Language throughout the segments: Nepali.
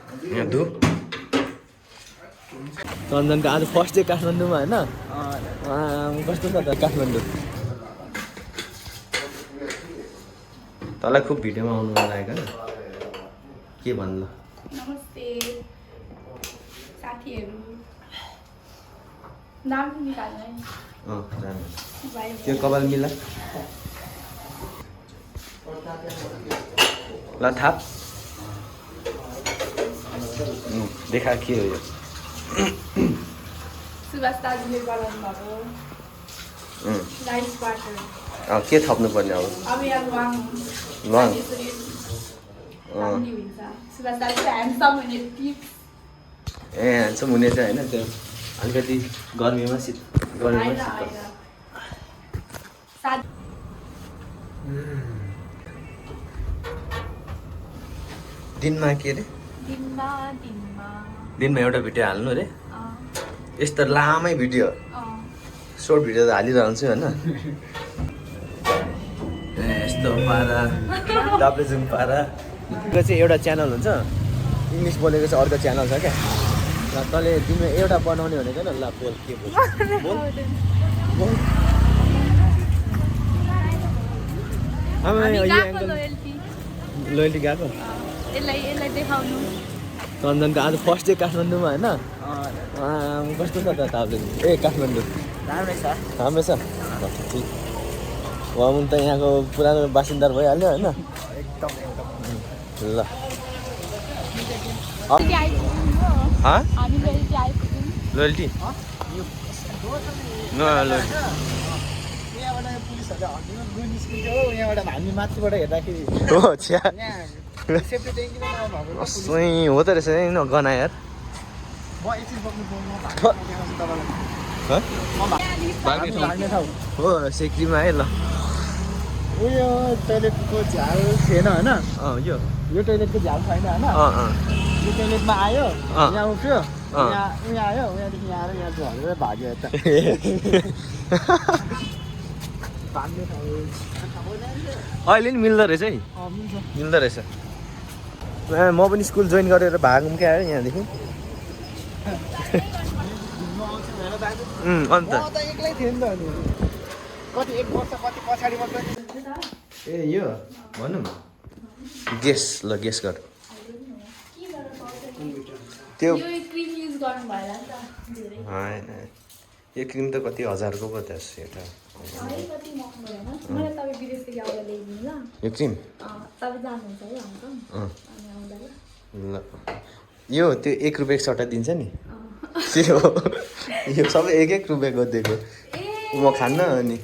यहाँ धु चन्दनको आज फर्स्ट डे काठमाडौँमा होइन कस्तो छ त काठमाडौँ तँलाई खुब भिडियोमा आउनु मन लागेको के भन्नु नमस्ते साथीहरू नाम निकाल्नु है जानु त्यो कपाल मिला ल थाप देखा के हो यो सुभाष दाजुले बनाउनु भएको राइस वाटर के थप्नु पर्ने अब अब यहाँ वाङ वाङ हुन्छ सुभाष दाजु ह्यान्डसम हुने टिप्स ए ह्यान्डसम हुने चाहिँ होइन त्यो अलिकति गर्मीमा दिनमा के अरे दिनमा एउटा भिडियो हाल्नु अरे यस्तो लामै भिडियो सर्ट भिडियो त हालिरहन्छु होइन यस्तो पारा दाप्लेजुङ पारा यो चाहिँ एउटा च्यानल हुन्छ इङ्ग्लिस बोलेको चाहिँ अर्को च्यानल छ क्या र तँले तिम्रो एउटा बनाउने भनेको न ल बोल के बोल लोयल्टी गएको यसलाई देखाउनु चन्दनको आज फर्स्ट डे काठमाडौँमा होइन कस्तो छ त दाप्लेजुङ ए काठमाडौँ राम्रै छ ठिक हुन त यहाँको पुरानो बासिन्दा भइहाल्यो होइन ल लोयल्टी माथिबाट हेर्दाखेरि हो छ्या हो त रहेछ गना यार हो सेक्रीमा है ल उयो टोइलेटको झ्याल थिएन होइन यो टोइलेटको झ्याल छैन होइन यो टोइलेटमा आयो यहाँ उठ्यो यहाँ आयो यहाँदेखि यहाँ आएर यहाँ झरेर भाग्यो यता अहिले नि मिल्दो रहेछ है मिल्दो रहेछ म पनि स्कुल जोइन गरेर भागौँ क्या आयो यहाँदेखि अन्त एक्लै थिएँ नि त अनि कति 1 वर्ष कति पछाडि मात्र ए यो भनौँ गेस ल गेस गर त्यो क्रिम युज गर्नु भएन नि त धेरै होइन यो क्रिम त कति हजारको पो त एउटा कति महँगो होइन मलाई तपाईँ विदेशदेखि आउँदा ल्याइदिनु ल यो क्रिम तपाईँ जानुहुन्छ है हङकङ अनि आउँदा ल यो त्यो 1 रुपियाँको सट्टा दिन्छ नि त्यो यो सबै 1 रुपियाँको दिएको म खान्न अनि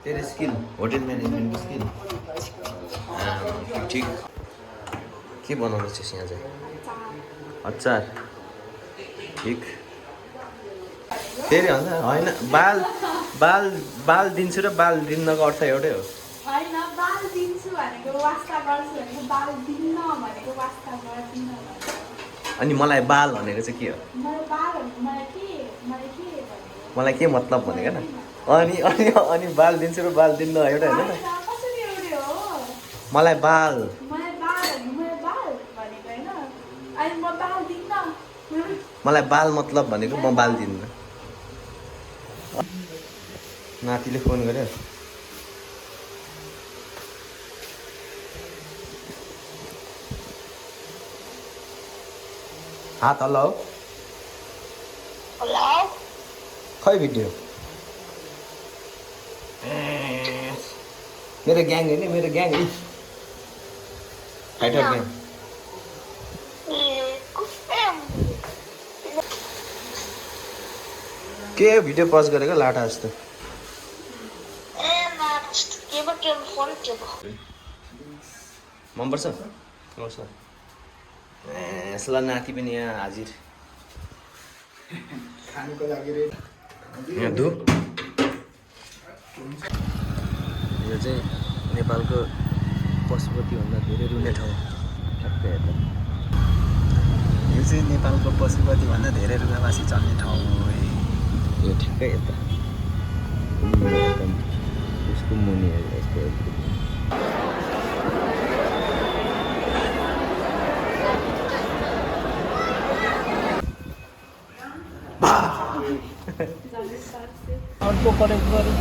तेरो स्किल होटल म्यानेजमेन्टको स्किल ठिक के बनाउँदैछस् यहाँ चाहिँ अचार ठिक फेरि अन्त होइन बाल दिन्छु र बाल दिन्नको अर्थ एउटै हो होइन बाल दिन्छु भनेको वास्ता गर्छु भनेको बाल दिन्न भनेको वास्ता गर्दिन अनि मलाई बाल भनेको चाहिँ के हो मलाई बाल भनेको मलाई के मतलब भनेको न अनि अनि अनि बाल दिन्छु र बाल दिन्न एउटा होइन त कसरी एउटै हो मलाई बाल भनेको होइन अनि म बाल दिन्न मलाई बाल मतलब भनेको म बाल दिन्न नातिले फोन गर्यो हात हल्लाऊ खै भिडियो मेरो ग्याङ होइन मेरो ग्याङ फाइटर ग्याङ के भिडियो पज गरेको लाटा जस्तो मनपर्छ यसलाई नाति पनि यहाँ हाजिर खानुको लागि यहाँ धु यो चाहिँ नेपालको पशुपतिभन्दा धेरै रुने ठाउँ ठ्याक्कै हेर्दा यो चाहिँ नेपालको पशुपतिभन्दा धेरै रुगावासी चल्ने ठाउँ हो यो ठ्याक्कै यता एकदम यसको मुनि हेर्नु यस्तो अर्को कलेक्ट गरेर